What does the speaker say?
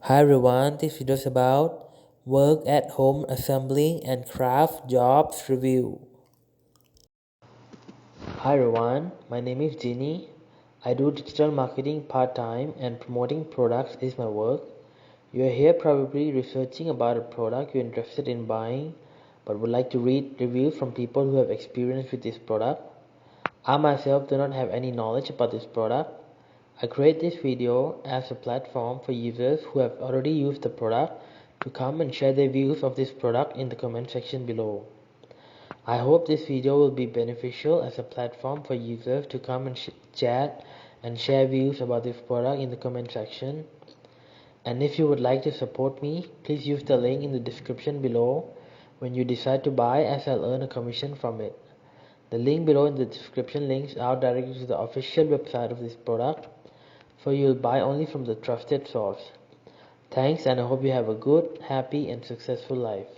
Hi everyone, this video is about work at home assembly and craft jobs review. Hi everyone, my name is Ginny. I do digital marketing part-time and promoting products is my work. You are here probably researching about a product you're interested in buying but would like to read reviews from people who have experience with this product. I myself do not have any knowledge about this product. I create this video as a platform for users who have already used the product to come and share their views of this product in the comment section below. I hope this video will be beneficial as a platform for users to come and chat and share views about this product in the comment section. And if you would like to support me, please use the link in the description below when you decide to buy, as I'll earn a commission from it. The link below in the description links out directly to the official website of this product, so you'll buy only from the trusted source. Thanks, and I hope you have a good, happy and successful life.